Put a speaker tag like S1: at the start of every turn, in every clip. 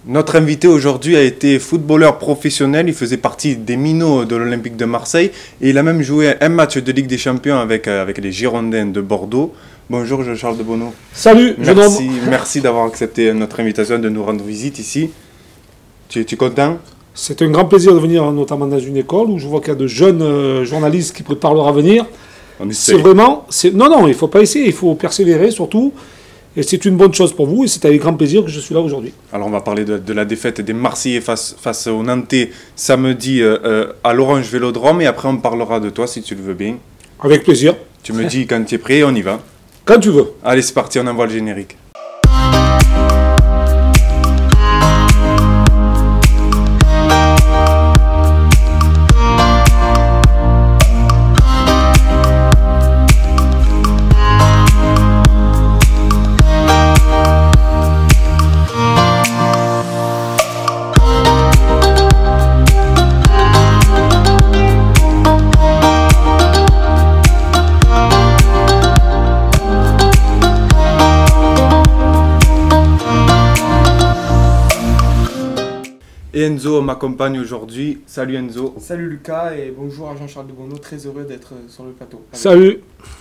S1: Notre invité aujourd'hui a été footballeur professionnel, il faisait partie des minots de l'Olympique de Marseille et il a même joué un match de Ligue des Champions avec les Girondins de Bordeaux. Bonjour Jean-Charles Debonneau.
S2: Salut,
S1: merci d'avoir accepté notre invitation de nous rendre visite ici. Tu es content?
S2: C'est un grand plaisir de venir, notamment dans une école où je vois qu'il y a de jeunes journalistes qui préparent leur avenir. C'est vraiment... Non, il ne faut pas essayer, il faut persévérer surtout. Et c'est une bonne chose pour vous et c'est avec grand plaisir que je suis là aujourd'hui.
S1: Alors on va parler de la défaite des Marseillais face aux Nantais samedi à l'Orange Vélodrome et après on parlera de toi si tu le veux bien.
S2: Avec plaisir.
S1: Tu me dis quand tu es prêt, on y va.
S2: Quand tu veux.
S1: Allez, c'est parti, on envoie le générique. Et Enzo m'accompagne aujourd'hui. Salut Enzo.
S3: Salut Lucas et bonjour à Jean-Charles Debonneau, très heureux d'être sur le plateau.
S2: Salut.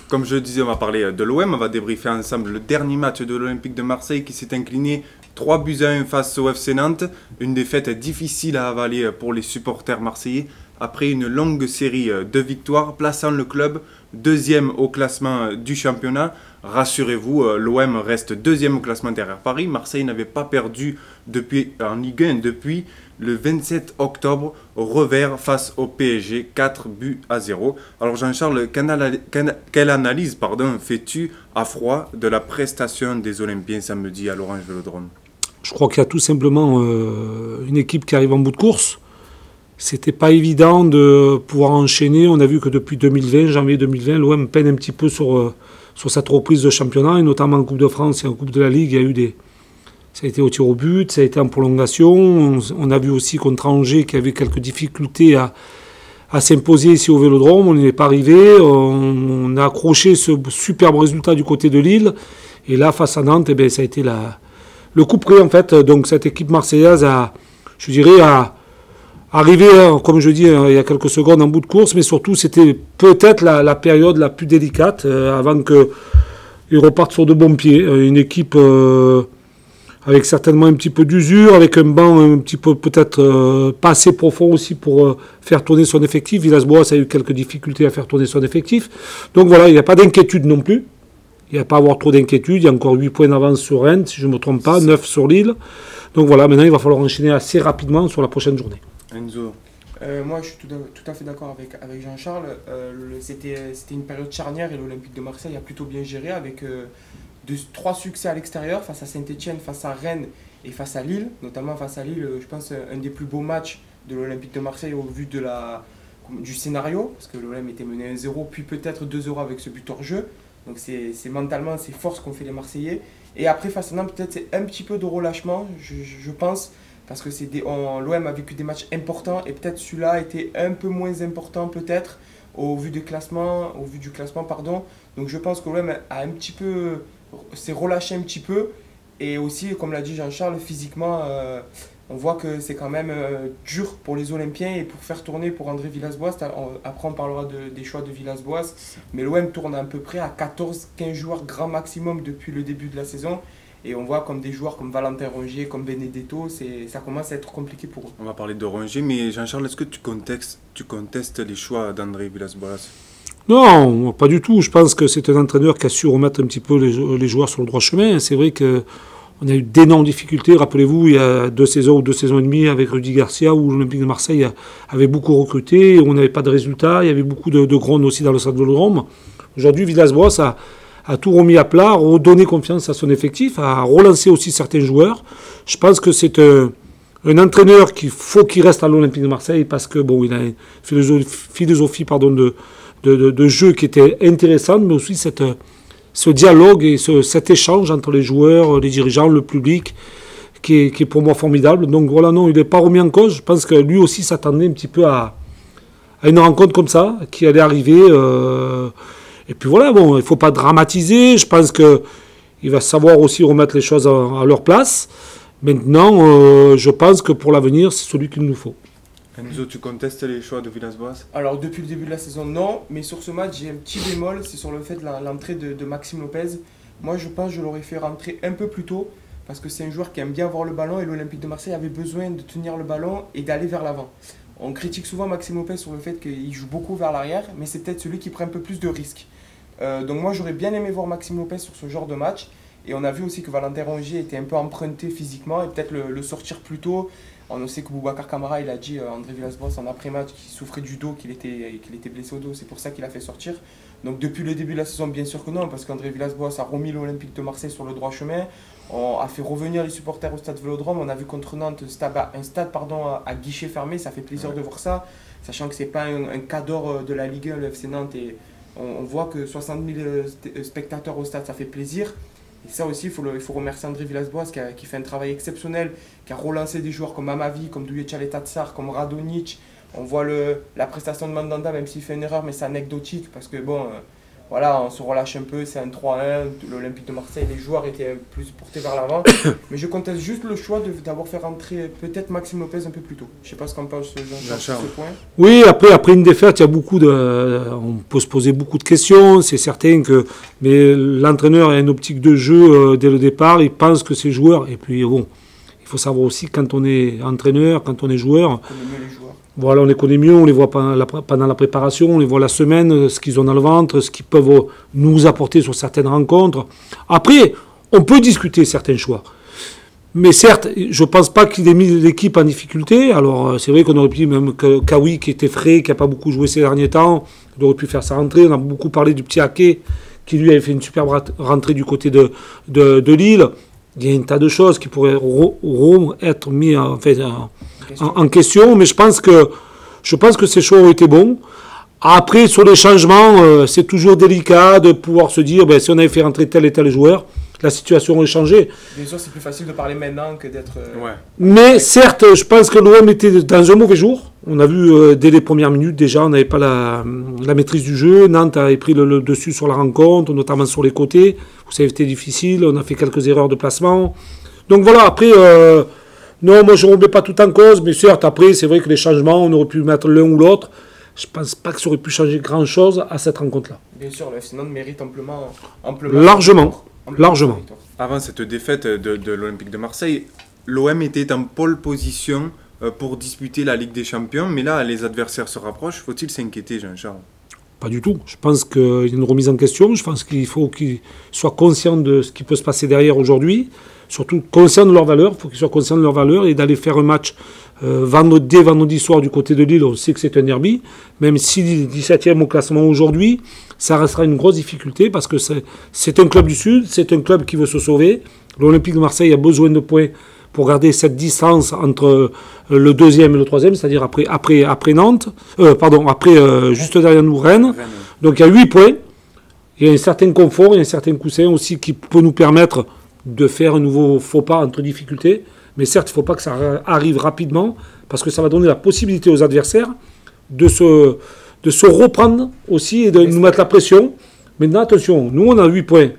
S1: Comme je le disais, on va parler de l'OM, on va débriefer ensemble le dernier match de l'Olympique de Marseille qui s'est incliné 3-1 face au FC Nantes. Une défaite difficile à avaler pour les supporters marseillais après une longue série de victoires, plaçant le club deuxième au classement du championnat. Rassurez-vous, l'OM reste deuxième au classement derrière Paris. Marseille n'avait pas perdu en Ligue 1 depuis le 27 octobre, revers face au PSG, 4-0. Alors Jean-Charles, quelle analyse fais-tu à froid de la prestation des Olympiens samedi à l'Orange Vélodrome?
S2: Je crois qu'il y a tout simplement une équipe qui arrive en bout de course. C'était pas évident de pouvoir enchaîner. On a vu que depuis 2020, janvier 2020, l'OM peine un petit peu sur cette reprise de championnat, et notamment en Coupe de France et en Coupe de la Ligue, ça a été au tir au but, ça a été en prolongation. On a vu aussi contre Angers qu'il y avait quelques difficultés à s'imposer ici au Vélodrome. On n'y est pas arrivé. On a accroché ce superbe résultat du côté de Lille. Et là, face à Nantes, ça a été le coup près en fait. Donc cette équipe marseillaise a arrivé, comme je dis il y a quelques secondes, en bout de course, mais surtout c'était peut-être la période la plus délicate avant qu'ils repartent sur de bons pieds. Une équipe avec certainement un petit peu d'usure, avec un banc un petit peu peut-être pas assez profond aussi pour faire tourner son effectif. Villas-Boas a eu quelques difficultés à faire tourner son effectif. Donc voilà, il n'y a pas d'inquiétude non plus. Il n'y a pas à avoir trop d'inquiétude. Il y a encore 8 points d'avance sur Rennes, si je ne me trompe pas, 9 sur Lille. Donc voilà, maintenant il va falloir enchaîner assez rapidement sur la prochaine journée.
S1: Enzo.
S3: Moi je suis tout à fait d'accord avec Jean-Charles. C'était une période charnière et l'Olympique de Marseille a plutôt bien géré avec 3 succès à l'extérieur face à Saint-Etienne, face à Rennes et face à Lille. Notamment face à Lille, je pense un des plus beaux matchs de l'Olympique de Marseille au vu du scénario, parce que l'OM était mené 1-0 puis peut-être 2-0 avec ce but hors jeu. Donc c'est mentalement, c'est force qu'ont fait les Marseillais. Et après face à Nantes, peut-être c'est un petit peu de relâchement, je pense. Parce que l'OM a vécu des matchs importants et peut-être celui-là était un peu moins important peut-être au vu du classement. Donc je pense que l'OM s'est relâché un petit peu. Et aussi, comme l'a dit Jean-Charles, physiquement, on voit que c'est quand même dur pour les Olympiens et pour faire tourner pour André Villas-Boas. Après on parlera des choix de Villas-Boas. Mais l'OM tourne à peu près à 14-15 joueurs grand maximum depuis le début de la saison. Et on voit comme des joueurs comme Valentin Rongier, comme Benedetto, ça commence à être compliqué pour eux.
S1: On va parler de Rongier, mais Jean-Charles, est-ce que tu contestes les choix d'André Villas-Boas?
S2: Non, pas du tout. Je pense que c'est un entraîneur qui a su remettre un petit peu les joueurs sur le droit chemin. C'est vrai qu'on a eu d'énormes difficultés. Rappelez-vous, il y a 2 saisons ou 2 saisons et demie avec Rudy Garcia, où l'Olympique de Marseille avait beaucoup recruté, on n'avait pas de résultats. Il y avait beaucoup de grogne aussi dans le stade Vélodrome. Aujourd'hui, Villas-Boas a tout remis à plat, redonné confiance à son effectif, a relancé aussi certains joueurs. Je pense que c'est un entraîneur qu'il faut qu'il reste à l'Olympique de Marseille parce que il a une philosophie de jeu qui était intéressante, mais aussi ce dialogue et cet échange entre les joueurs, les dirigeants, le public, qui est pour moi formidable. Donc voilà, non, il n'est pas remis en cause. Je pense que lui aussi s'attendait un petit peu à une rencontre comme ça, qui allait arriver. Et puis voilà, il ne faut pas dramatiser. Je pense qu'il va savoir aussi remettre les choses à leur place. Maintenant, je pense que pour l'avenir, c'est celui qu'il nous faut.
S1: Enzo, tu contestes les choix de Villas-Boas?
S3: Alors depuis le début de la saison, non, mais sur ce match, j'ai un petit bémol, c'est sur le fait de l'entrée de Maxime Lopez. Moi, je pense que je l'aurais fait rentrer un peu plus tôt, parce que c'est un joueur qui aime bien avoir le ballon, et l'Olympique de Marseille avait besoin de tenir le ballon et d'aller vers l'avant. On critique souvent Maxime Lopez sur le fait qu'il joue beaucoup vers l'arrière, mais c'est peut-être celui qui prend un peu plus de risques. Donc moi, j'aurais bien aimé voir Maxime Lopez sur ce genre de match, et on a vu aussi que Valentin Rongier était un peu emprunté physiquement, et peut-être le sortir plus tôt. On sait que Boubacar Kamara, il a dit à André Villas-Boas en après-match qu'il souffrait du dos, qu'il était blessé au dos, c'est pour ça qu'il a fait sortir. Donc depuis le début de la saison, bien sûr que non, parce qu'André Villas-Boas a remis l'Olympique de Marseille sur le droit chemin, on a fait revenir les supporters au stade Vélodrome, on a vu contre Nantes un stade à guichet fermé, ça fait plaisir de voir ça, sachant que ce n'est pas un cas d'or de la Ligue 1, le FC Nantes, et on voit que 60 000 spectateurs au stade, ça fait plaisir. Et ça aussi, il faut remercier André Villas-Boas qui fait un travail exceptionnel, qui a relancé des joueurs comme Amavi, comme Douye Tchaletatsar, comme Radonjic. On voit la prestation de Mandanda, même s'il fait une erreur, mais c'est anecdotique parce que bon, voilà, on se relâche un peu, c'est un 3-1, l'Olympique de Marseille, les joueurs étaient plus portés vers l'avant. Mais je conteste juste le choix d'avoir fait rentrer peut-être Maxime Lopez un peu plus tôt. Je ne sais pas ce qu'en pense Jean-Charles sur ce point.
S2: Oui, après une défaite, il y a on peut se poser beaucoup de questions, c'est certain que mais l'entraîneur a une optique de jeu dès le départ, il pense que ses joueurs, et puis bon, il faut savoir aussi quand on est entraîneur, quand on est joueur,
S3: On connaît mieux les joueurs.
S2: Voilà, on les connaît mieux, on les voit pendant la préparation, on les voit la semaine, ce qu'ils ont dans le ventre, ce qu'ils peuvent nous apporter sur certaines rencontres. Après, on peut discuter certains choix. Mais certes, je ne pense pas qu'il ait mis l'équipe en difficulté. Alors, c'est vrai qu'on aurait pu, même que Kawi, qui était frais, qui n'a pas beaucoup joué ces derniers temps, il aurait pu faire sa rentrée. On a beaucoup parlé du petit Ake, qui lui avait fait une superbe rentrée du côté de Lille. Il y a un tas de choses qui pourraient être mises en question, mais je pense que ces choix ont été bons. Après, sur les changements, c'est toujours délicat de pouvoir se dire, si on avait fait rentrer tel et tel joueur, la situation aurait changé.
S3: Bien sûr, c'est plus facile de parler maintenant que d'être...
S1: Ouais.
S2: Mais certes, je pense que l'OM était dans un mauvais jour. On a vu dès les premières minutes, déjà, on n'avait pas la maîtrise du jeu. Nantes avait pris le dessus sur la rencontre, notamment sur les côtés. Ça a été difficile, on a fait quelques erreurs de placement. Donc voilà, après... non, moi je ne remets pas tout en cause, mais certes, après, c'est vrai que les changements, on aurait pu mettre l'un ou l'autre. Je ne pense pas que ça aurait pu changer grand-chose à cette rencontre-là.
S3: Bien sûr, le FC Nantes mérite amplement
S2: largement.
S1: Avant cette défaite de l'Olympique de Marseille, l'OM était en pole position pour disputer la Ligue des Champions, mais là, les adversaires se rapprochent. Faut-il s'inquiéter, Jean-Charles?
S2: Pas du tout. Je pense qu'il y a une remise en question. Je pense qu'il faut qu'ils soient conscients de ce qui peut se passer derrière aujourd'hui. Surtout conscients de leurs valeurs. Il faut qu'ils soient conscients de leurs valeurs et d'aller faire un match dès vendredi soir du côté de Lille. On sait que c'est un derby. Même si 17e au classement aujourd'hui, ça restera une grosse difficulté parce que c'est un club du Sud, c'est un club qui veut se sauver. L'Olympique de Marseille a besoin de points pour garder cette distance entre le deuxième et le troisième, c'est-à-dire après Nantes, juste derrière nous, Rennes. Donc il y a 8 points, il y a un certain confort, il y a un certain coussin aussi qui peut nous permettre de faire un nouveau faux pas entre difficultés. Mais certes, il ne faut pas que ça arrive rapidement, parce que ça va donner la possibilité aux adversaires de se reprendre aussi et de nous mettre la pression. Maintenant, attention, nous on a 8 points.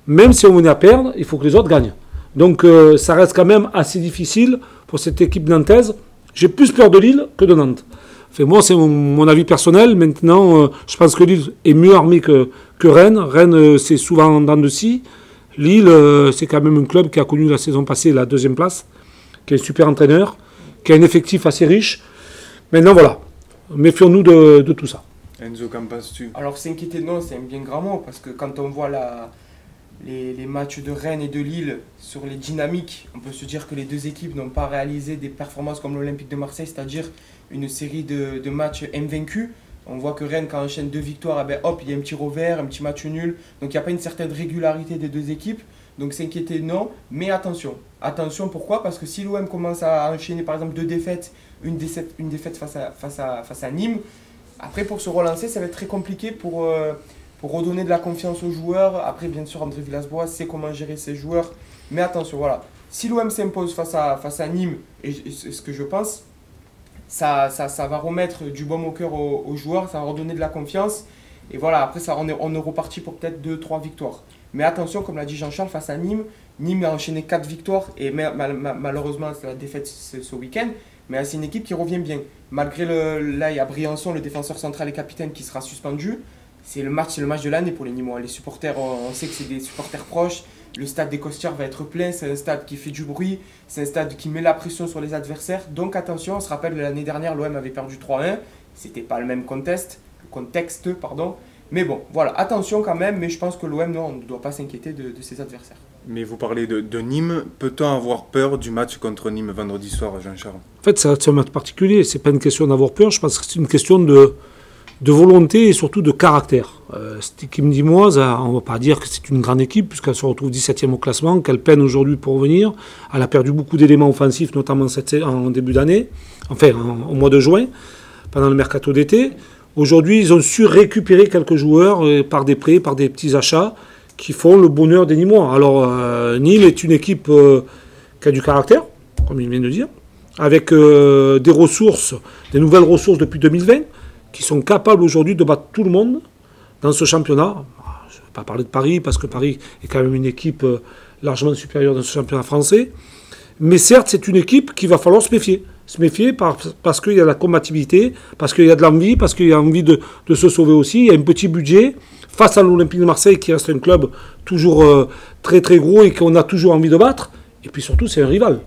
S2: Même si on venait à perdre, il faut que les autres gagnent. Donc ça reste quand même assez difficile pour cette équipe nantaise. J'ai plus peur de Lille que de Nantes. Enfin, moi, c'est mon avis personnel. Maintenant, je pense que Lille est mieux armée que Rennes. Rennes, c'est souvent en dents de scie. Lille, c'est quand même un club qui a connu la saison passée la 2e place, qui est un super entraîneur, qui a un effectif assez riche. Maintenant, voilà, méfions-nous de tout ça.
S1: Enzo, qu'en penses-tu?
S3: Alors, s'inquiéter, non, c'est un bien grand mot, parce que quand on voit les matchs de Rennes et de Lille sur les dynamiques, on peut se dire que les deux équipes n'ont pas réalisé des performances comme l'Olympique de Marseille, c'est-à-dire une série de matchs invaincus. On voit que Rennes, quand on enchaîne 2 victoires, hop, il y a un petit revers, un petit match nul. Donc il n'y a pas une certaine régularité des deux équipes. Donc s'inquiéter, non. Mais attention. Attention, pourquoi? Parce que si l'OM commence à enchaîner par exemple 2 défaites, une défaite face à Nîmes, après pour se relancer, ça va être très compliqué pour redonner de la confiance aux joueurs. Après, bien sûr, André Villas-Boas sait comment gérer ses joueurs. Mais attention, voilà. Si l'OM s'impose face à Nîmes, et c'est ce que je pense, ça va remettre du baume au cœur aux joueurs, ça va redonner de la confiance. Et voilà, après, on est reparti pour peut-être 2-3 victoires. Mais attention, comme l'a dit Jean-Charles, face à Nîmes, Nîmes a enchaîné 4 victoires et malheureusement c'est la défaite ce week-end. Mais c'est une équipe qui revient bien. Malgré là, il y a Briançon, le défenseur central et capitaine, qui sera suspendu. C'est le match de l'année pour les Nîmois. Les supporters, on sait que c'est des supporters proches. Le stade des Costières va être plein. C'est un stade qui fait du bruit. C'est un stade qui met la pression sur les adversaires. Donc attention, on se rappelle que l'année dernière, l'OM avait perdu 3-1. C'était pas le même contexte. Mais bon, voilà, attention quand même. Mais je pense que l'OM, non, on ne doit pas s'inquiéter de ses adversaires.
S1: Mais vous parlez de Nîmes. Peut-on avoir peur du match contre Nîmes vendredi soir, Jean-Charles?
S2: En fait, c'est un match particulier. C'est pas une question d'avoir peur. Je pense que c'est une question de volonté et surtout de caractère. Cette équipe nîmoise, on ne va pas dire que c'est une grande équipe, puisqu'elle se retrouve 17e au classement, qu'elle peine aujourd'hui pour revenir. Elle a perdu beaucoup d'éléments offensifs, notamment en début d'année, enfin au mois de juin, pendant le mercato d'été. Aujourd'hui, ils ont su récupérer quelques joueurs par des prêts, par des petits achats, qui font le bonheur des Nîmois. Alors, Nîmes est une équipe qui a du caractère, comme il vient de dire, avec des ressources, des nouvelles ressources depuis 2020, qui sont capables aujourd'hui de battre tout le monde dans ce championnat. Je ne vais pas parler de Paris, parce que Paris est quand même une équipe largement supérieure dans ce championnat français. Mais certes, c'est une équipe qu'il va falloir se méfier. Se méfier parce qu'il y a la combativité, parce qu'il y a de l'envie, parce qu'il y a envie de se sauver aussi. Il y a un petit budget face à l'Olympique de Marseille, qui reste un club toujours très très gros et qu'on a toujours envie de battre. Et puis surtout, c'est un rival.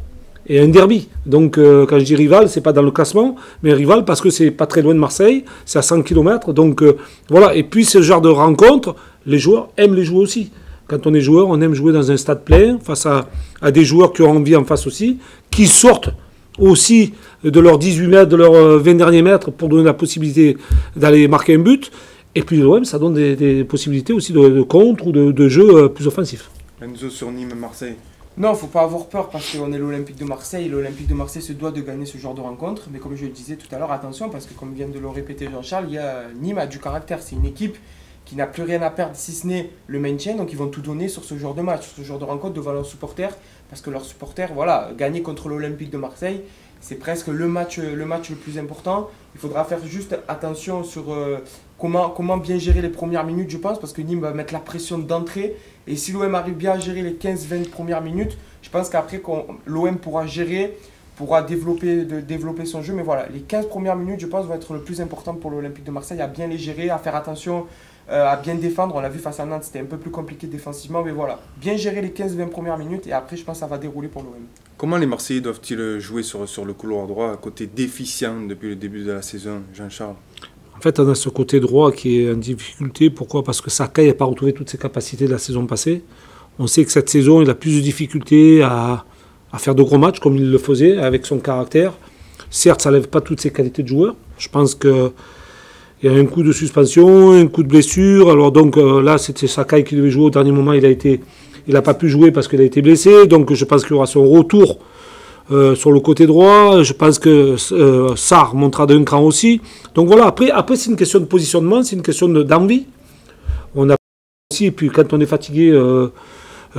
S2: Et un derby. Donc quand je dis rival, c'est pas dans le classement, mais un rival parce que c'est pas très loin de Marseille, c'est à 100 km. Donc voilà. Et puis ce genre de rencontre, les joueurs aiment les jouer aussi. Quand on est joueur, on aime jouer dans un stade plein, face à des joueurs qui ont envie en face aussi, qui sortent aussi de leurs 18 mètres, de leurs 20 derniers mètres pour donner la possibilité d'aller marquer un but. Et puis l'OM, ça donne des possibilités aussi de contre ou de jeu plus offensif.
S1: Enzo sur Nîmes-Marseille.
S3: Non, il ne faut pas avoir peur parce qu'on est l'Olympique de Marseille. L'Olympique de Marseille se doit de gagner ce genre de rencontre. Mais comme je le disais tout à l'heure, attention parce que comme vient de le répéter Jean-Charles, Nîmes a du caractère. C'est une équipe qui n'a plus rien à perdre si ce n'est le maintien. Donc ils vont tout donner sur ce genre de match, sur ce genre de rencontre devant leurs supporters. Parce que leurs supporters, voilà, gagner contre l'Olympique de Marseille, c'est presque le match le plus important. Il faudra faire juste attention sur comment bien gérer les premières minutes, je pense, parce que Nîmes va mettre la pression d'entrée. Et si l'OM arrive bien à gérer les 15-20 premières minutes, je pense qu'après, l'OM pourra développer son jeu. Mais voilà, les 15 premières minutes, je pense, vont être le plus important pour l'Olympique de Marseille, à bien les gérer, à faire attention, à bien défendre. On l'a vu face à Nantes, c'était un peu plus compliqué défensivement. Mais voilà, bien gérer les 15-20 premières minutes et après, je pense que ça va dérouler pour l'OM.
S1: Comment les Marseillais doivent-ils jouer sur le couloir droit, côté déficient depuis le début de la saison, Jean-Charles?
S2: En fait, on a ce côté droit qui est en difficulté. Pourquoi? Parce que Sakai n'a pas retrouvé toutes ses capacités de la saison passée. On sait que cette saison, il a plus de difficultés à faire de gros matchs comme il le faisait avec son caractère. Certes, ça n'enlève pas toutes ses qualités de joueur. Je pense qu'il y a un coup de suspension, un coup de blessure. Alors donc là, c'était Sakai qui devait jouer au dernier moment. Il n'a pas pu jouer parce qu'il a été blessé. Donc je pense qu'il aura son retour sur le côté droit. Je pense que Sarr montera d'un cran aussi. Donc voilà, après c'est une question de positionnement, c'est une question d'envie. On a aussi, et puis quand on est fatigué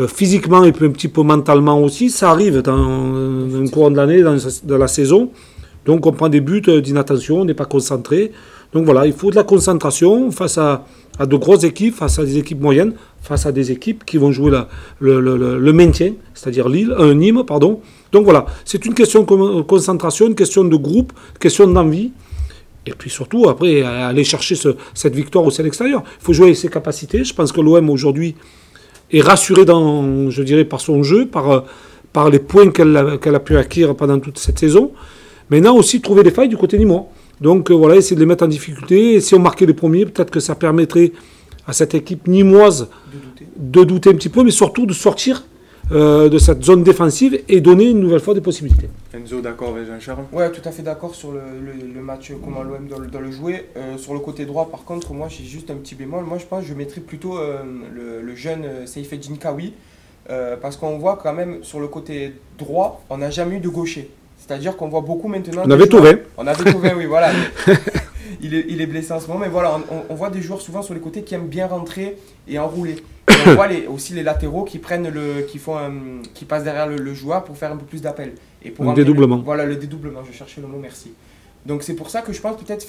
S2: physiquement et puis un petit peu mentalement aussi, ça arrive dans un courant de l'année, dans la saison. Donc on prend des buts d'inattention, on n'est pas concentré. Donc voilà, il faut de la concentration face à de grosses équipes, face à des équipes moyennes, face à des équipes qui vont jouer le maintien, c'est-à-dire Nîmes, pardon. Donc voilà, c'est une question de concentration, une question de groupe, une question d'envie. Et puis surtout, après, aller chercher cette victoire aussi à l'extérieur. Il faut jouer avec ses capacités. Je pense que l'OM aujourd'hui est rassuré par son jeu, par les points qu'elle a pu acquérir pendant toute cette saison. Maintenant aussi, trouver des failles du côté nîmois. Donc voilà, essayer de les mettre en difficulté. Et si on marquait les premiers, peut-être que ça permettrait à cette équipe nîmoise de douter un petit peu, mais surtout de sortir de cette zone défensive et donner une nouvelle fois des possibilités.
S1: Enzo, d'accord avec Jean-Charles?
S3: Ouais, tout à fait d'accord sur le match, comment l'OM doit le jouer. Sur le côté droit, par contre, moi j'ai juste un petit bémol. Moi je pense que je mettrais plutôt le jeune Seyfedine Kawi, parce qu'on voit quand même sur le côté droit, on n'a jamais eu de gaucher. C'est-à-dire qu'on voit beaucoup maintenant.
S2: On avait Thauvin.
S3: On avait Thauvin, oui, voilà. Il est blessé en ce moment, mais voilà, on voit des joueurs souvent sur les côtés qui aiment bien rentrer et enrouler. Et on voit aussi les latéraux qui passent derrière le joueur pour faire un peu plus d'appel.
S2: Le dédoublement.
S3: Voilà, le dédoublement, je cherchais le mot, merci. Donc c'est pour ça que je pense peut-être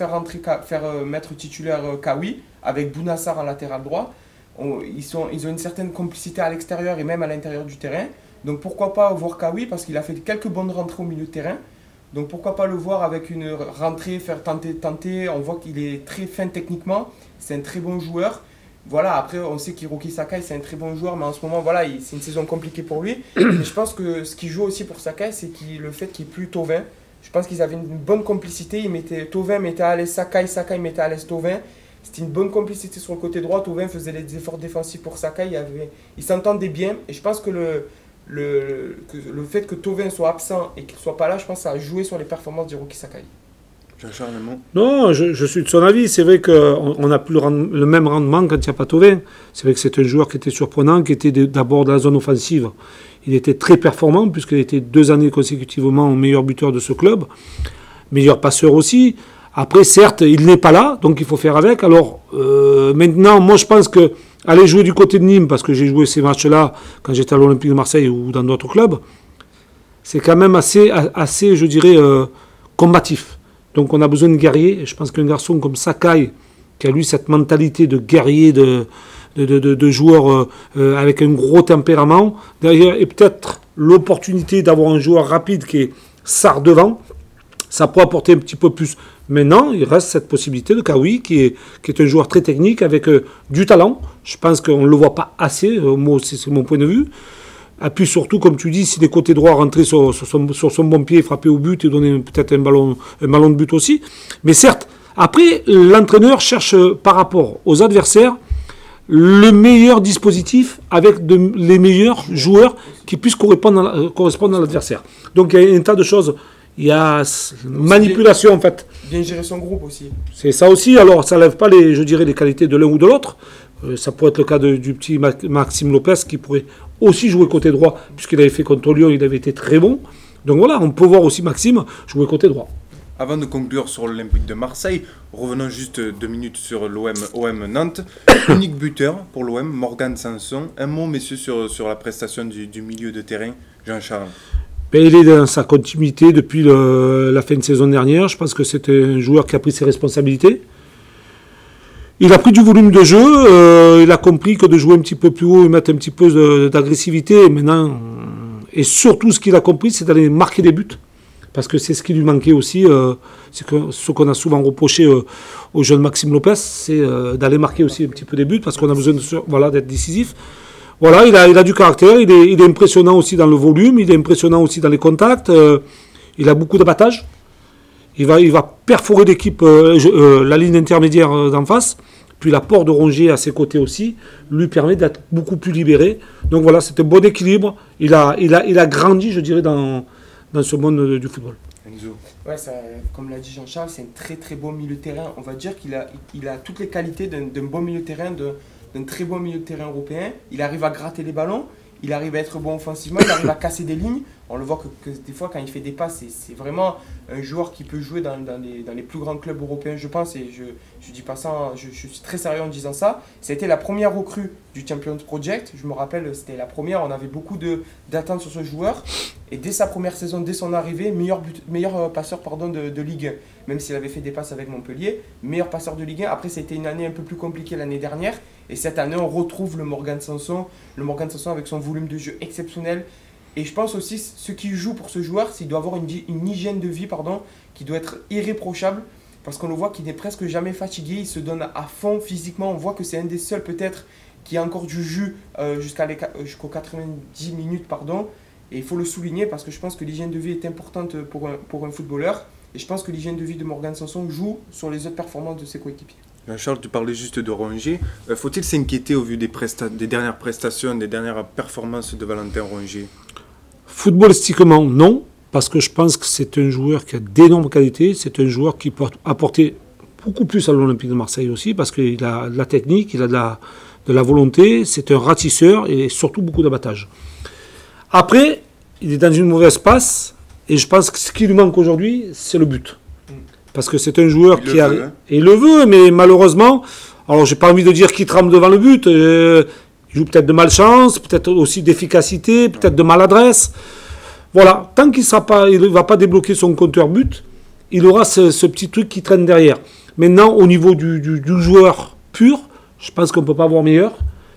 S3: mettre titulaire Kawi avec Bounassar en latéral droit. ils ont une certaine complicité à l'extérieur et même à l'intérieur du terrain. Donc pourquoi pas voir Kawi, parce qu'il a fait quelques bonnes rentrées au milieu de terrain. Donc pourquoi pas le voir avec une rentrée, faire tenter. On voit qu'il est très fin techniquement. C'est un très bon joueur. Voilà, après on sait qu'Hiroki Sakai c'est un très bon joueur, mais en ce moment voilà, c'est une saison compliquée pour lui. Et je pense que ce qui joue aussi pour Sakai, c'est le fait qu'il n'y ait plus Thauvin. Je pense qu'ils avaient une bonne complicité. Thauvin mettait à l'aise Sakai, Sakai mettait à l'aise Thauvin. C'était une bonne complicité sur le côté droit. Thauvin faisait des efforts défensifs pour Sakai. Ils s'entendaient bien. Et je pense que le fait que Thauvin soit absent et qu'il ne soit pas là, je pense que ça a joué sur les performances d'Hiroki Sakai.
S2: Non, je suis de son avis. C'est vrai qu'on n'a plus le même rendement quand il n'y a pas Thauvin. C'est vrai que c'est un joueur qui était surprenant, qui était d'abord dans la zone offensive. Il était très performant puisqu'il était 2 années consécutivement meilleur buteur de ce club. Meilleur passeur aussi. Après, certes, il n'est pas là, donc il faut faire avec. Alors, maintenant, moi je pense que aller jouer du côté de Nîmes, parce que j'ai joué ces matchs-là quand j'étais à l'Olympique de Marseille ou dans d'autres clubs, c'est quand même assez je dirais, combatif. Donc on a besoin de guerriers. Et je pense qu'un garçon comme Sakai, qui a lui cette mentalité de guerrier, de joueur avec un gros tempérament, derrière, et peut-être l'opportunité d'avoir un joueur rapide qui est Sarr devant, ça pourrait apporter un petit peu plus. Maintenant, il reste cette possibilité de Kawi, qui est un joueur très technique, avec du talent. Je pense qu'on ne le voit pas assez, moi c'est mon point de vue. Et puis surtout, comme tu dis, si des côtés droits rentraient sur son bon pied, frapper au but et donner peut-être un ballon de but aussi. Mais certes, après, l'entraîneur cherche par rapport aux adversaires le meilleur dispositif avec les meilleurs joueurs qui puissent correspondre à l'adversaire. Donc il y a un tas de choses. Il y a manipulation en fait.
S3: Bien gérer son groupe aussi.
S2: C'est ça aussi. Alors ça n'enlève pas les qualités de l'un ou de l'autre. Ça pourrait être le cas du petit Maxime Lopez qui pourrait aussi jouer côté droit, puisqu'il avait fait contre Lyon, il avait été très bon. Donc voilà, on peut voir aussi Maxime jouer côté droit.
S1: Avant de conclure sur l'Olympique de Marseille, revenons juste 2 minutes sur l'OM Nantes. Unique buteur pour l'OM, Morgan Sanson. Un mot, messieurs, sur la prestation du milieu de terrain, Jean-Charles.
S2: Il est dans sa continuité depuis la fin de saison dernière. Je pense que c'est un joueur qui a pris ses responsabilités. Il a pris du volume de jeu, il a compris que de jouer un petit peu plus haut et mettre un petit peu d'agressivité maintenant, et surtout ce qu'il a compris, c'est d'aller marquer des buts, parce que c'est ce qui lui manquait aussi, c'est que ce qu'on a souvent reproché au jeune Maxime Lopez, c'est d'aller marquer aussi un petit peu des buts, parce qu'on a besoin d'être décisif. Voilà, il a du caractère, il est impressionnant aussi dans le volume, il est impressionnant aussi dans les contacts, il a beaucoup d'abattage. Il va perforer l'équipe, la ligne intermédiaire d'en face. Puis l'apport de Rongier à ses côtés aussi lui permet d'être beaucoup plus libéré. Donc voilà, c'est un bon équilibre. Il a grandi, je dirais, dans ce monde du football.
S1: Enzo.
S3: Ouais, comme l'a dit Jean-Charles, c'est un très très bon milieu de terrain. On va dire qu'il a toutes les qualités d'un bon milieu de terrain, d'un très bon milieu de terrain européen. Il arrive à gratter les ballons. Il arrive à être bon offensivement, il arrive à casser des lignes. On le voit que des fois, quand il fait des passes, c'est vraiment un joueur qui peut jouer dans les plus grands clubs européens, je pense. Et je dis pas ça, je suis très sérieux en disant ça. C'était la première recrue du Champions Project. Je me rappelle, c'était la première. On avait beaucoup d'attentes sur ce joueur. Et dès sa première saison, dès son arrivée, meilleur passeur de Ligue 1. Même s'il avait fait des passes avec Montpellier, meilleur passeur de Ligue 1. Après, c'était une année un peu plus compliquée l'année dernière. Et cette année, on retrouve le Morgan Sanson avec son volume de jeu exceptionnel. Et je pense aussi, ce qui joue pour ce joueur, c'est qu'il doit avoir une hygiène de vie qui doit être irréprochable. Parce qu'on le voit qu'il n'est presque jamais fatigué, il se donne à fond physiquement. On voit que c'est un des seuls peut-être qui a encore du jus jusqu'aux 90 minutes. Et il faut le souligner parce que je pense que l'hygiène de vie est importante pour un footballeur. Et je pense que l'hygiène de vie de Morgan Sanson joue sur les autres performances de ses coéquipiers.
S1: Jean-Charles, tu parlais juste de Rongier. Faut-il s'inquiéter au vu des dernières prestations, des dernières performances de Valentin Rongier?
S2: Footballistiquement, non, parce que je pense que c'est un joueur qui a d'énormes qualités. C'est un joueur qui peut apporter beaucoup plus à l'Olympique de Marseille aussi, parce qu'il a de la technique, il a de la volonté. C'est un ratisseur et surtout beaucoup d'abattage. Après, il est dans une mauvaise passe, et je pense que ce qui lui manque aujourd'hui, c'est le but. Parce que c'est un joueur qui a... Et il le veut, mais malheureusement... Alors, j'ai pas envie de dire qu'il tremble devant le but. Il joue peut-être de malchance, peut-être aussi d'efficacité, peut-être de maladresse. Voilà. Tant qu'il ne va pas débloquer son compteur but, il aura ce petit truc qui traîne derrière. Maintenant, au niveau du joueur pur, je pense qu'on ne peut pas avoir meilleur.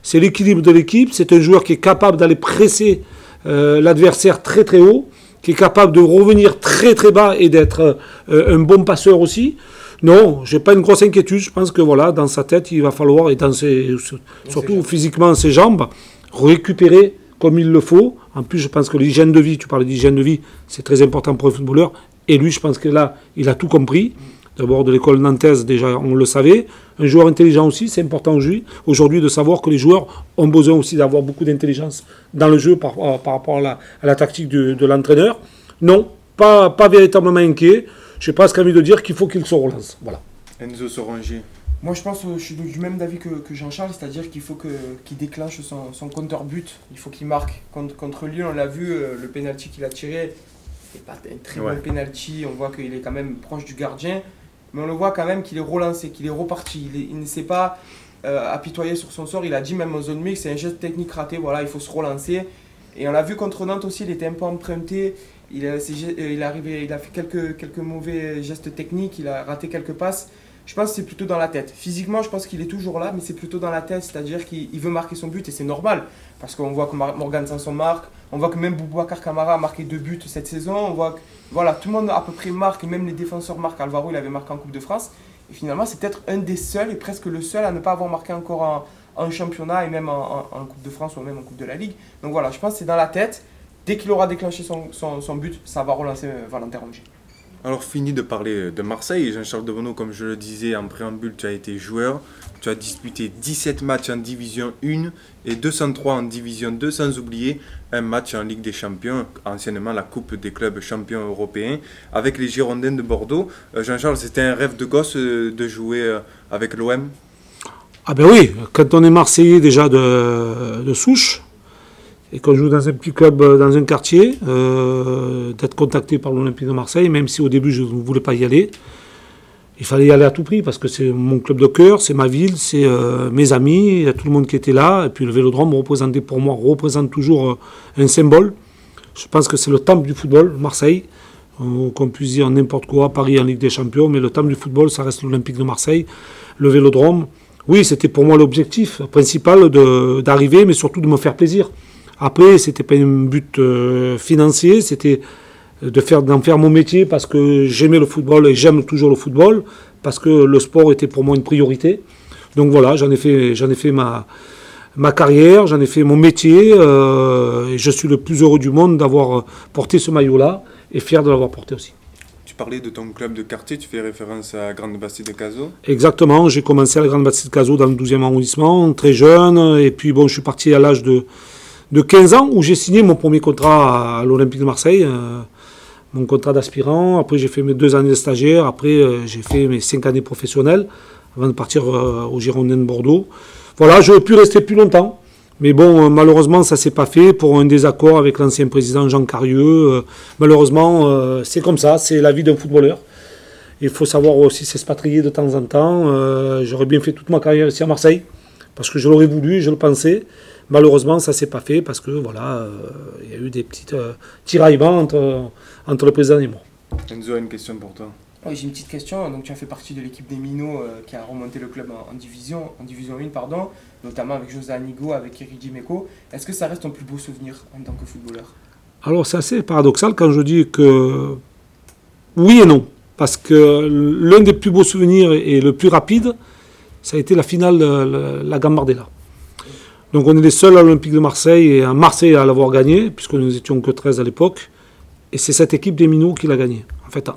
S2: c'est l'équilibre de l'équipe, c'est un joueur qui est capable d'aller presser l'adversaire très très haut, qui est capable de revenir très très bas et d'être un bon passeur aussi. Non, j'ai pas une grosse inquiétude. Je pense que voilà, dans sa tête, il va falloir, et surtout physiquement ses jambes, récupérer comme il le faut. En plus, je pense que l'hygiène de vie, tu parles d'hygiène de vie, c'est très important pour un footballeur. Et lui, je pense que là, il a tout compris. D'abord, de l'école nantaise, déjà, on le savait. Un joueur intelligent aussi, c'est important aujourd'hui de savoir que les joueurs ont besoin aussi d'avoir beaucoup d'intelligence dans le jeu par rapport à la tactique de l'entraîneur. Non, pas véritablement inquiet. J'ai presque envie de dire qu'il faut qu'il se relance. Voilà.
S1: Enzo Soranger.
S3: Moi, je pense, je suis du même avis que Jean-Charles, c'est-à-dire qu'il faut qu'il déclenche son compteur but. Il faut qu'il marque. Contre Lyon, on l'a vu, le penalty qu'il a tiré, c'est pas un très bon penalty. On voit qu'il est quand même proche du gardien, mais on le voit quand même qu'il est relancé, qu'il est reparti. Il ne s'est pas apitoyé sur son sort. Il a dit même en zone mixte, c'est un geste technique raté. Voilà, il faut se relancer. Et on l'a vu contre Nantes aussi, il était un peu emprunté. Il a fait quelques mauvais gestes techniques, il a raté quelques passes. Je pense que c'est plutôt dans la tête. Physiquement, je pense qu'il est toujours là, mais c'est plutôt dans la tête, c'est-à-dire qu'il veut marquer son but et c'est normal. Parce qu'on voit que Morgan Sanson marque, on voit que même Boubacar Kamara a marqué 2 buts cette saison, on voit que voilà, tout le monde à peu près marque, et même les défenseurs marquent. Alvaro, il avait marqué en Coupe de France. Et finalement, c'est peut-être un des seuls, et presque le seul à ne pas avoir marqué encore en championnat, et même en Coupe de France, ou même en Coupe de la Ligue. Donc voilà, je pense que c'est dans la tête. Dès qu'il aura déclenché son but, ça va relancer Valentin Rongier.
S1: Alors, fini de parler de Marseille. Jean-Charles Debonneau, comme je le disais en préambule, tu as été joueur. Tu as disputé 17 matchs en Division 1 et 203 en Division 2, sans oublier un match en Ligue des Champions, anciennement la Coupe des clubs champions européens, avec les Girondins de Bordeaux. Jean-Charles, c'était un rêve de gosse de jouer avec l'OM?
S2: Ah ben oui, quand on est Marseillais déjà de souche, et qu'on joue dans un petit club, dans un quartier, d'être contacté par l'Olympique de Marseille, même si au début je ne voulais pas y aller. Il fallait y aller à tout prix, parce que c'est mon club de cœur, c'est ma ville, c'est mes amis, il y a tout le monde qui était là. Et puis le Vélodrome représente toujours un symbole. Je pense que c'est le temple du football, Marseille. Qu'on puisse dire n'importe quoi, Paris en Ligue des Champions, mais le temple du football, ça reste l'Olympique de Marseille. Le Vélodrome, oui, c'était pour moi l'objectif principal d'arriver, mais surtout de me faire plaisir. Après, c'était pas un but financier, c'était d'en faire mon métier parce que j'aimais le football et j'aime toujours le football, parce que le sport était pour moi une priorité. Donc voilà, j'en ai fait ma carrière, j'en ai fait mon métier, et je suis le plus heureux du monde d'avoir porté ce maillot-là et fier de l'avoir porté aussi.
S1: Tu parlais de ton club de quartier, tu fais référence à Grande Bastide de Cazaux.
S2: Exactement, j'ai commencé à la Grande Bastide de Cazaux dans le 12e arrondissement, très jeune, et puis bon, je suis parti à l'âge de 15 ans où j'ai signé mon premier contrat à l'Olympique de Marseille, mon contrat d'aspirant. Après, j'ai fait mes 2 années de stagiaire. Après, j'ai fait mes 5 années professionnelles avant de partir au Girondins de Bordeaux. Voilà, j'aurais pu rester plus longtemps. Mais bon, malheureusement, ça ne s'est pas fait pour un désaccord avec l'ancien président Jean Carieux. Malheureusement, c'est comme ça, c'est la vie d'un footballeur. Il faut savoir aussi s'expatrier de temps en temps. J'aurais bien fait toute ma carrière ici à Marseille, parce que je l'aurais voulu, je le pensais. Malheureusement, ça ne s'est pas fait parce que voilà, il y a eu des petites tiraillements entre le président et moi.
S1: Enzo a une question pour toi.
S3: Oui, j'ai une petite question. Donc, tu as fait partie de l'équipe des Minots qui a remonté le club en division 1, pardon, notamment avec José Anigo, avec Eric Dimeco. Est-ce que ça reste ton plus beau souvenir en tant que footballeur?
S2: Alors, c'est assez paradoxal quand je dis que oui et non. Parce que l'un des plus beaux souvenirs et le plus rapide, ça a été la finale de la Gambardella. Donc on est les seuls à l'Olympique de Marseille et à Marseille à l'avoir gagné, puisque nous n'étions que 13 à l'époque. Et c'est cette équipe des Minots qui l'a gagné. En fait, à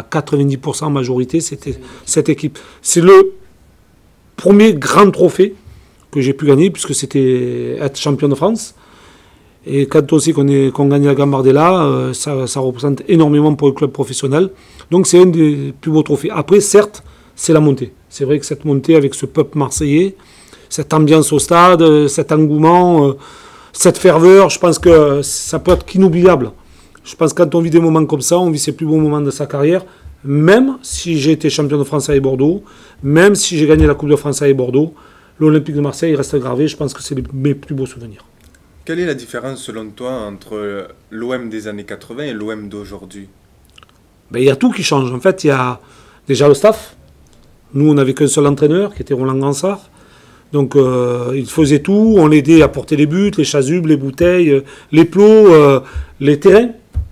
S2: 90% en majorité, c'était cette équipe. C'est le premier grand trophée que j'ai pu gagner, puisque c'était être champion de France. Et quand aussi qu'on gagne la Gambardella, ça représente énormément pour le club professionnel. Donc c'est un des plus beaux trophées. Après, certes, c'est la montée. C'est vrai que cette montée avec ce peuple marseillais, cette ambiance au stade, cet engouement, cette ferveur, je pense que ça peut être qu'inoubliable. Je pense que quand on vit des moments comme ça, on vit ses plus beaux moments de sa carrière, même si j'ai été champion de France avec Bordeaux, même si j'ai gagné la Coupe de France avec Bordeaux, l'Olympique de Marseille reste gravé, je pense que c'est mes plus beaux souvenirs.
S1: Quelle est la différence selon toi entre l'OM des années 80 et l'OM d'aujourd'hui?
S2: Ben, il y a tout qui change. En fait, il y a déjà le staff. Nous, on n'avait qu'un seul entraîneur, qui était Roland Gansart. Donc il faisait tout, on l'aidait à porter les buts, les chasubles, les bouteilles, les plots, les terrains,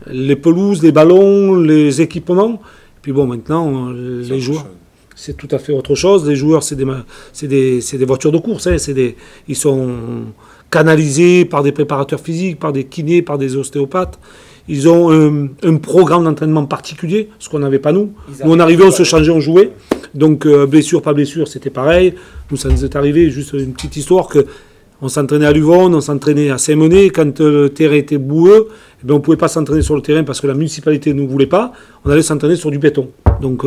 S2: les pelouses, les ballons, les équipements. Puis bon, maintenant, les joueurs, c'est tout à fait autre chose. Les joueurs, c'est des voitures de course. Hein, ils sont canalisés par des préparateurs physiques, par des kinés, par des ostéopathes. Ils ont un programme d'entraînement particulier, ce qu'on n'avait pas nous. Nous, on arrivait, on se changeait, on jouait. Donc, blessure, pas blessure, c'était pareil. Nous, ça nous est arrivé, juste une petite histoire, qu'on s'entraînait à Luvonne, on s'entraînait à Saint-Menet. Quand le terrain était boueux, eh bien, on ne pouvait pas s'entraîner sur le terrain parce que la municipalité ne voulait pas. On allait s'entraîner sur du béton. Donc,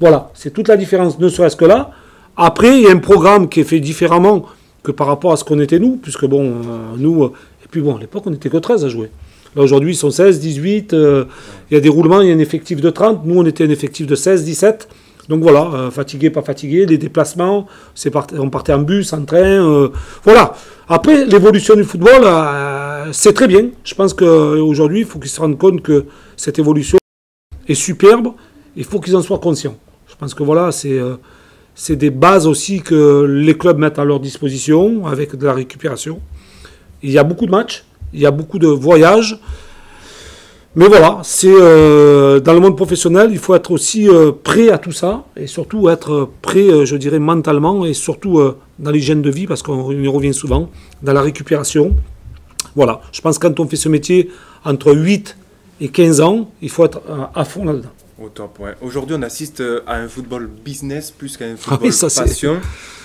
S2: voilà, c'est toute la différence, ne serait-ce que là. Après, il y a un programme qui est fait différemment que par rapport à ce qu'on était nous, puisque bon, nous... et puis bon, à l'époque, on n'était que 13 à jouer. Là, aujourd'hui, ils sont 16, 18. Il y a des roulements, il y a un effectif de 30. Nous, on était un effectif de 16, 17. Donc voilà, fatigué, pas fatigué, les déplacements, on partait en bus, en train. Voilà. Après, l'évolution du football, c'est très bien. Je pense qu'aujourd'hui, il faut qu'ils se rendent compte que cette évolution est superbe. Il faut qu'ils en soient conscients. Je pense que voilà, c'est des bases aussi que les clubs mettent à leur disposition avec de la récupération. Il y a beaucoup de matchs. Il y a beaucoup de voyages. Mais voilà, c'est dans le monde professionnel, il faut être aussi prêt à tout ça. Et surtout être prêt, je dirais, mentalement. Et surtout dans l'hygiène de vie, parce qu'on y revient souvent, dans la récupération. Voilà, je pense que quand on fait ce métier entre 8 et 15 ans, il faut être à fond là-dedans.
S1: Au top, ouais. Aujourd'hui, on assiste à un football business plus qu'à un football passion.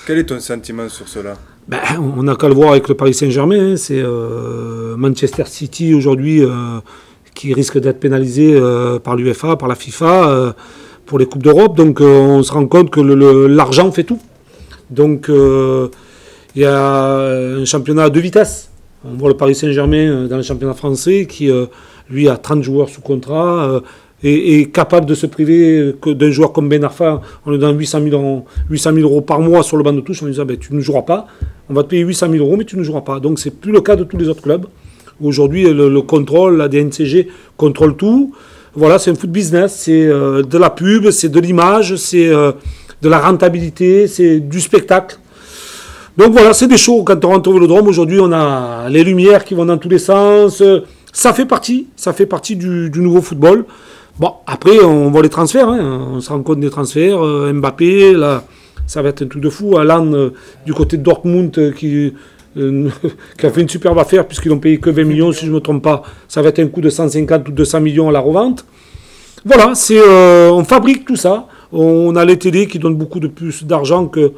S1: Quel est ton sentiment sur cela?
S2: Ben, on n'a qu'à le voir avec le Paris Saint-Germain. Hein. C'est Manchester City aujourd'hui qui risque d'être pénalisé par l'UEFA, par la FIFA, pour les Coupes d'Europe. Donc on se rend compte que l'argent fait tout. Donc il y a un championnat à deux vitesses. On voit le Paris Saint-Germain dans le championnat français qui, lui, a 30 joueurs sous contrat. Est capable de se priver d'un joueur comme Ben Arfa. On lui donne 800 000 euros par mois sur le banc de touche. On lui dit tu ne joueras pas. On va te payer 800 000 euros, mais tu ne joueras pas. Donc, c'est plus le cas de tous les autres clubs. Aujourd'hui, le contrôle, la DNCG contrôle tout. Voilà, c'est un foot business. C'est de la pub, c'est de l'image, c'est de la rentabilité, c'est du spectacle. Donc, voilà, c'est des shows. Quand on rentre au Vélodrome, aujourd'hui, on a les lumières qui vont dans tous les sens. Ça fait partie du nouveau football. Bon, après, on voit les transferts, hein. On se rend compte des transferts. Mbappé, là, ça va être un truc de fou. Haaland, du côté de Dortmund, qui a fait une superbe affaire, puisqu'ils n'ont payé que 20 millions, si je ne me trompe pas. Ça va être un coût de 150 ou 200 millions à la revente. Voilà, on fabrique tout ça. On a les télés qui donnent beaucoup de plus d'argent que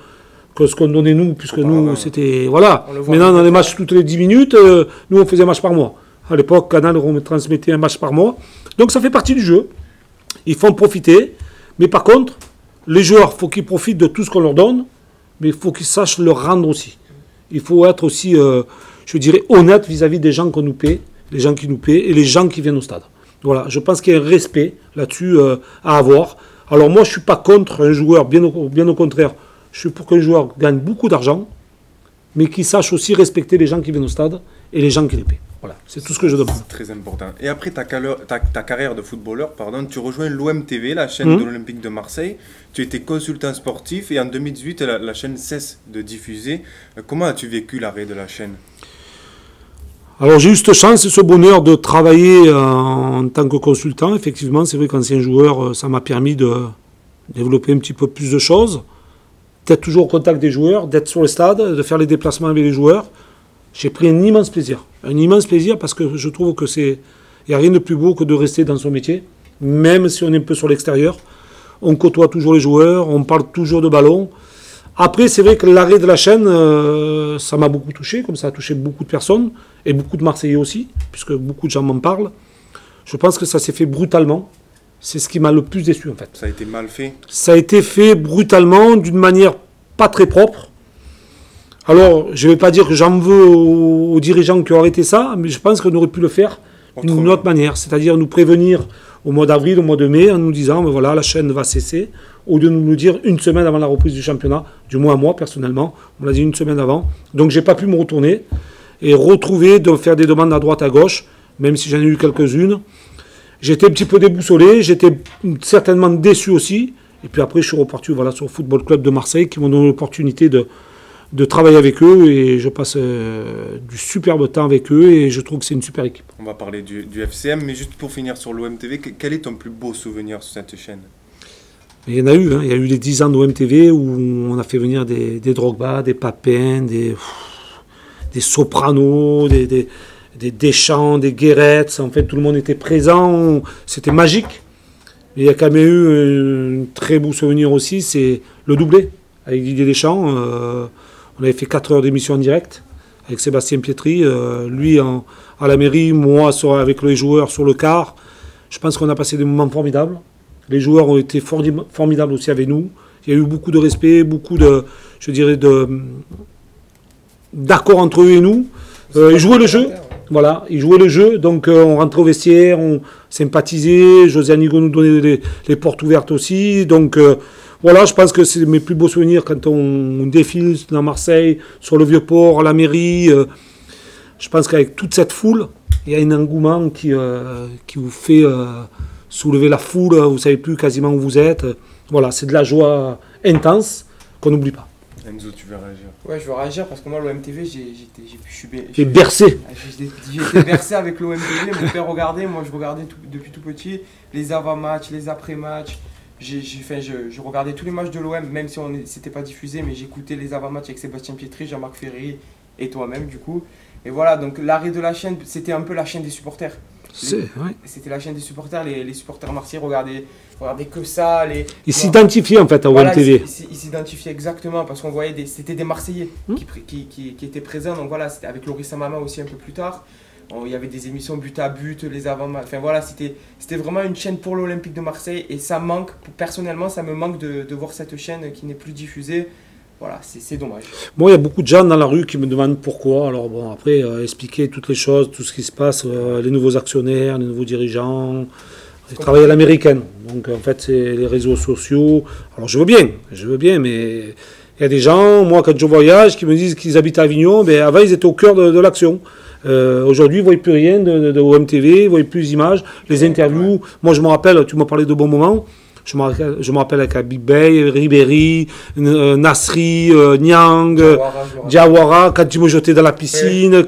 S2: ce qu'on donnait nous, puisque nous, c'était... Voilà. Maintenant, dans les matchs toutes les 10 minutes, nous, on faisait un match par mois. À l'époque, Canal transmettait un match par mois. Donc ça fait partie du jeu. Il faut en profiter. Mais par contre, les joueurs, il faut qu'ils profitent de tout ce qu'on leur donne. Mais il faut qu'ils sachent le rendre aussi. Il faut être aussi, je dirais, honnête vis-à-vis des gens qu'on nous paie, les gens qui nous paient et les gens qui viennent au stade. Voilà, je pense qu'il y a un respect là-dessus à avoir. Alors moi, je ne suis pas contre un joueur, bien au contraire. Je suis pour qu'un joueur gagne beaucoup d'argent, mais qu'il sache aussi respecter les gens qui viennent au stade et les gens qui les paient. Voilà, c'est tout ce que je demande.
S1: C'est très important. Et après ta carrière de footballeur, tu rejoins l'OM TV, la chaîne de l'Olympique de Marseille. Tu étais consultant sportif et en 2018, la chaîne cesse de diffuser. Comment as-tu vécu l'arrêt de la chaîne?
S2: Alors j'ai eu cette chance et ce bonheur de travailler en tant que consultant. Effectivement, c'est vrai qu'ancien joueur, ça m'a permis de développer un petit peu plus de choses, d'être toujours au contact des joueurs, d'être sur le stade, de faire les déplacements avec les joueurs. J'ai pris un immense plaisir parce que je trouve que il n'y a rien de plus beau que de rester dans son métier, même si on est un peu sur l'extérieur. On côtoie toujours les joueurs, on parle toujours de ballon. Après, c'est vrai que l'arrêt de la chaîne, ça m'a beaucoup touché, comme ça a touché beaucoup de personnes, et beaucoup de Marseillais aussi, puisque beaucoup de gens m'en parlent. Je pense que ça s'est fait brutalement. C'est ce qui m'a le plus déçu, en fait.
S1: Ça a été mal fait? Ça
S2: a été fait brutalement, d'une manière pas très propre. Alors, je ne vais pas dire que j'en veux aux dirigeants qui ont arrêté ça, mais je pense qu'on aurait pu le faire d'une autre manière. C'est-à-dire nous prévenir au mois d'avril, au mois de mai, en nous disant, ben voilà, la chaîne va cesser, au lieu de nous dire une semaine avant la reprise du championnat, du moins moi, personnellement, on l'a dit une semaine avant. Donc, je n'ai pas pu me retourner et retrouver, de faire des demandes à droite, à gauche, même si j'en ai eu quelques-unes. J'étais un petit peu déboussolé, j'étais certainement déçu aussi. Et puis après, je suis reparti sur le Football Club de Marseille, qui m'ont donné l'opportunité de de travailler avec eux et je passe du superbe temps avec eux et je trouve que c'est une super équipe.
S1: On va parler du FCM, mais juste pour finir sur l'OMTV, quel est ton plus beau souvenir sur cette chaîne?
S2: Il y en a eu, hein. Il y a eu les 10 ans d'OMTV où on a fait venir des Drogba, des Papin, des Soprano, des Deschamps, des Guéretz. En fait, tout le monde était présent. C'était magique. Mais il y a quand même eu un très beau souvenir aussi, c'est le doublé avec Didier Deschamps. On avait fait 4 heures d'émission en direct avec Sébastien Pietri. Lui à la mairie, moi avec les joueurs sur le quart. Je pense qu'on a passé des moments formidables. Les joueurs ont été formidables aussi avec nous. Il y a eu beaucoup de respect, beaucoup de, je dirais, d'accord entre eux et nous. Ils jouaient le jeu. Voilà, ils jouaient le jeu. Donc on rentrait au vestiaire, on sympathisait. José Anigo nous donnait les portes ouvertes aussi. Donc voilà, je pense que c'est mes plus beaux souvenirs quand on défile dans Marseille, sur le Vieux-Port, à la mairie. Je pense qu'avec toute cette foule, il y a un engouement qui vous fait soulever la foule, vous ne savez plus quasiment où vous êtes. Voilà, c'est de la joie intense qu'on n'oublie pas.
S1: Enzo, tu veux réagir?
S3: Ouais, je veux réagir parce que moi, l'OMTV,
S2: J'ai bercé.
S3: J'ai été bercé avec l'OMTV. Mon père regardait, moi je regardais depuis tout petit les avant-matchs, les après-matchs. Je regardais tous les matchs de l'OM, même si c'était pas diffusé, mais j'écoutais les avant-matchs avec Sébastien Pietri, Jean-Marc Ferry et toi-même du coup. Et voilà, donc l'arrêt de la chaîne, c'était un peu la chaîne des supporters. C'était la chaîne des supporters, les supporters marseillais regardaient que ça.
S2: Ils s'identifiaient en fait à OMTV.
S3: Ils s'identifiaient exactement parce qu'on voyait c'était des Marseillais qui étaient présents. Donc voilà, c'était avec Loris Samama aussi un peu plus tard. Il y avait des émissions but à but, les avant-matchs. Enfin voilà, c'était vraiment une chaîne pour l'Olympique de Marseille et ça manque, personnellement, ça me manque de voir cette chaîne qui n'est plus diffusée. Voilà, c'est dommage.
S2: Bon, il y a beaucoup de gens dans la rue qui me demandent pourquoi. Alors bon, après, expliquer toutes les choses, tout ce qui se passe, les nouveaux actionnaires, les nouveaux dirigeants. Ils travaillent à l'américaine. Donc en fait, c'est les réseaux sociaux. Alors je veux bien, mais il y a des gens, moi quand je voyage, qui me disent qu'ils habitent à Avignon, mais avant ils étaient au cœur de l'action. Aujourd'hui, ils ne voient plus rien de OMTV, ils ne voient plus d'images, les interviews. Ouais. Moi je me rappelle, tu m'as parlé de bons moments. Je me rappelle avec Big Bay, Ribéry, Nasri, Niang, Diawara, quand tu me jetais dans la piscine,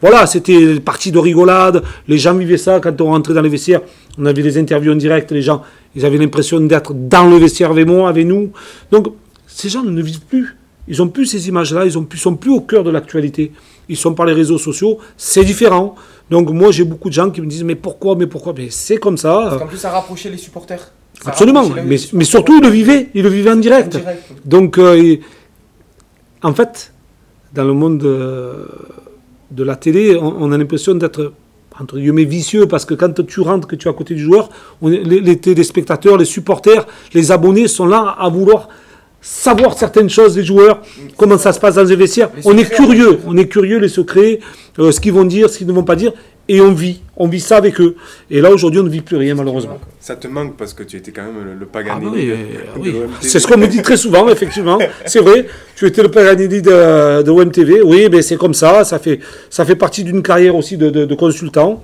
S2: voilà, c'était partie de rigolade, les gens vivaient ça, quand on rentrait dans les vestiaires, on avait des interviews en direct, les gens, ils avaient l'impression d'être dans le vestiaire avec moi, avec nous. Donc, ces gens ne vivent plus, ils n'ont plus ces images-là, ils sont plus au cœur de l'actualité, ils sont par les réseaux sociaux, c'est différent. Donc moi, j'ai beaucoup de gens qui me disent, mais pourquoi, mais c'est comme ça.
S3: Parce qu'en plus, ça rapprochait les supporters.
S2: Absolument, mais surtout il le vivait en direct. Donc en fait, dans le monde de la télé, on a l'impression d'être entre guillemets vicieux parce que quand tu rentres, que tu es à côté du joueur, les téléspectateurs, les supporters, les abonnés sont là à vouloir savoir certaines choses des joueurs, comment ça se passe dans les vestiaires. On est curieux les secrets, ce qu'ils vont dire, ce qu'ils ne vont pas dire. Et on vit ça avec eux. Et là, aujourd'hui, on ne vit plus rien, malheureusement.
S1: Ça te manque parce que tu étais quand même le Paganelli de
S2: l'OMTV. C'est ce qu'on me dit très souvent, effectivement. C'est vrai, tu étais le Paganelli de l'OMTV. Oui, mais c'est comme ça. Ça fait partie d'une carrière aussi de consultant.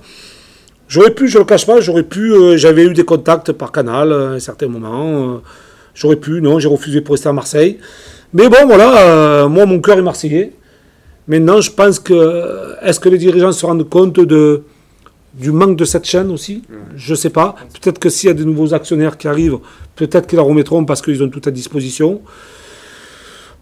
S2: J'aurais pu, je ne le cache pas, j'avais eu des contacts par Canal à un certain moment. J'aurais pu, non, j'ai refusé pour rester à Marseille. Mais bon, voilà, moi, mon cœur est marseillais. Maintenant, je pense que... Est-ce que les dirigeants se rendent compte du manque de cette chaîne aussi? Je ne sais pas. Peut-être que s'il y a de nouveaux actionnaires qui arrivent, peut-être qu'ils la remettront parce qu'ils ont tout à disposition.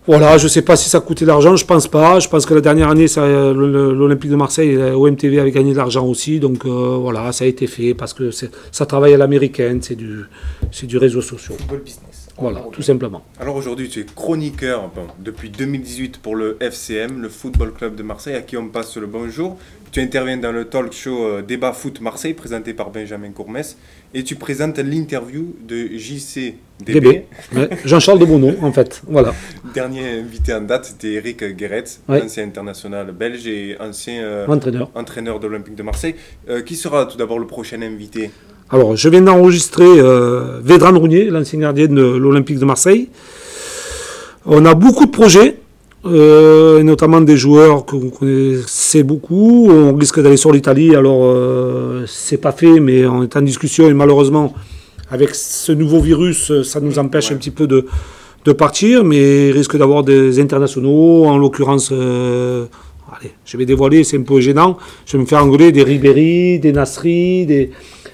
S2: Voilà, je ne sais pas si ça coûtait de l'argent, je ne pense pas. Je pense que la dernière année, l'Olympique de Marseille, OMTV avait gagné de l'argent aussi. Donc voilà, ça a été fait parce que ça travaille à l'américaine, c'est du réseau social.
S3: Football business.
S2: Voilà, tout simplement.
S1: Alors aujourd'hui, tu es chroniqueur depuis 2018 pour le FCM, le Football Club de Marseille, à qui on passe le bonjour. Tu interviens dans le talk show Débat Foot Marseille, présenté par Benjamin Courmès, et tu présentes l'interview de JCDB.
S2: Ouais, Jean-Charles de Bono, en fait. Voilà.
S1: Dernier invité en date, c'était Eric Guéretz, ancien international belge et ancien entraîneur de l'Olympique de Marseille. Qui sera tout d'abord le prochain invité?
S2: Alors, je viens d'enregistrer Vedran Rounier, l'ancien gardien de l'Olympique de Marseille. On a beaucoup de projets, notamment des joueurs que vous connaissez beaucoup. On risque d'aller sur l'Italie, alors c'est pas fait, mais on est en discussion et malheureusement, avec ce nouveau virus, ça nous empêche un petit peu de de partir, mais il risque d'avoir des internationaux, en l'occurrence, allez, je vais dévoiler, c'est un peu gênant, je vais me faire engueuler des Ribéry, des Nasri,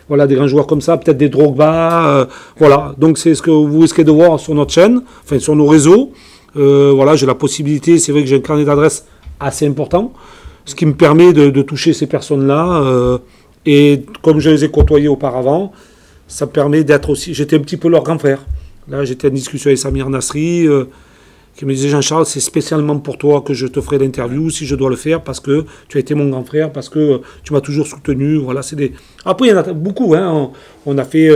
S2: voilà, des grands joueurs comme ça, peut-être des Drogba, voilà. Donc c'est ce que vous risquez de voir sur notre chaîne, enfin sur nos réseaux. Voilà, j'ai la possibilité, c'est vrai que j'ai un carnet d'adresses assez important, ce qui me permet de toucher ces personnes-là. Et comme je les ai côtoyés auparavant, ça me permet d'être aussi, j'étais un petit peu leur grand frère. Là, j'étais en discussion avec Samir Nasri, qui me disait, Jean-Charles, c'est spécialement pour toi que je te ferai l'interview, si je dois le faire, parce que tu as été mon grand frère, parce que tu m'as toujours soutenu. Voilà, c'est des... Après, il y en a beaucoup. Hein. On a fait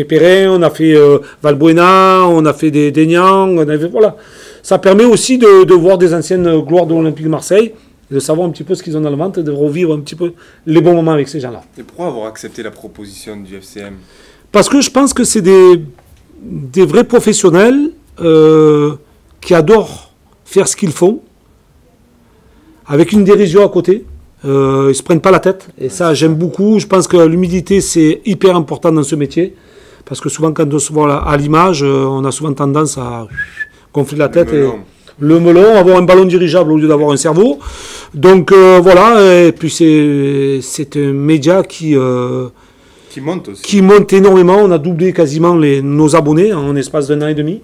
S2: Perrin, on a fait Valbuena, on a fait des Niang, voilà. Ça permet aussi de voir des anciennes gloires de l'Olympique de Marseille, de savoir un petit peu ce qu'ils ont dans le ventre et de revivre un petit peu les bons moments avec ces gens-là.
S1: Et pourquoi avoir accepté la proposition du FCM?
S2: Parce que je pense que c'est des vrais professionnels qui adorent faire ce qu'ils font, avec une dérision à côté. Ils ne se prennent pas la tête. Et ça, j'aime beaucoup. Je pense que l'humilité, c'est hyper important dans ce métier. Parce que souvent, quand on se voit à l'image, on a souvent tendance à gonfler la tête. Le melon, avoir un ballon dirigeable au lieu d'avoir un cerveau. Donc voilà. Et puis c'est un média qui
S1: monte aussi.
S2: Qui monte énormément. On a doublé quasiment nos abonnés en espace d'un an et demi.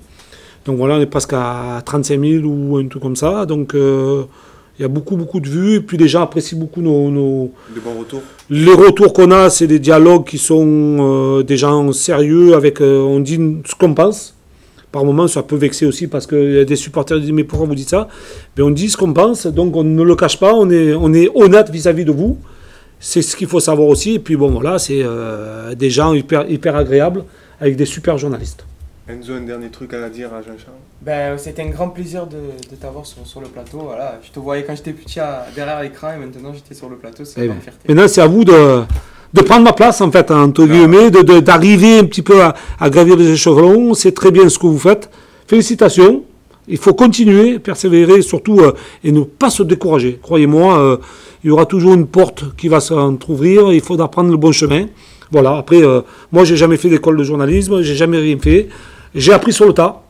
S2: Donc voilà, on est presque à 35 000 ou un truc comme ça. Donc il y a beaucoup de vues. Et puis les gens apprécient beaucoup nos
S1: de bons retours. Les
S2: retours qu'on a, c'est des dialogues qui sont des gens sérieux. Avec, on dit ce qu'on pense. Par moments, ça peut vexer aussi parce qu'il y a des supporters qui disent mais pourquoi vous dites ça? Mais on dit ce qu'on pense, donc on ne le cache pas. On est honnête vis-à-vis de vous. C'est ce qu'il faut savoir aussi. Et puis bon, voilà, c'est des gens hyper agréables avec des super journalistes.
S1: Enzo, un dernier truc à dire à Jean-Charles?
S3: C'était un grand plaisir de t'avoir sur le plateau. Voilà. Je te voyais quand j'étais petit derrière l'écran et maintenant j'étais sur le plateau. C'est une grande fierté.
S2: Maintenant, c'est à vous de prendre ma place, en fait, entre guillemets, d'arriver un petit peu à gravir les échelons. C'est très bien ce que vous faites. Félicitations. Il faut continuer, persévérer, surtout, et ne pas se décourager. Croyez-moi, il y aura toujours une porte qui va s'entrouvrir. Il faudra prendre le bon chemin. Voilà. Après, moi, j'ai jamais fait d'école de journalisme. J'ai jamais rien fait. J'ai appris sur le tas.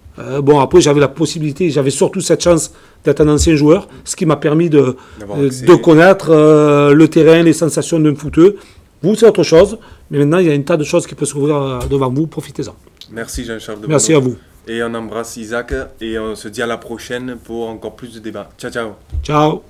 S2: Bon, après, j'avais la possibilité, j'avais surtout cette chance d'être un ancien joueur, ce qui m'a permis de connaître le terrain, les sensations d'un footeux. Vous, c'est autre chose, mais maintenant, il y a un tas de choses qui peuvent s'ouvrir devant vous. Profitez-en.
S1: Merci Jean-Charles.
S2: Merci à vous.
S1: Et on embrasse Isaac et on se dit à la prochaine pour encore plus de débats. Ciao, ciao.
S2: Ciao.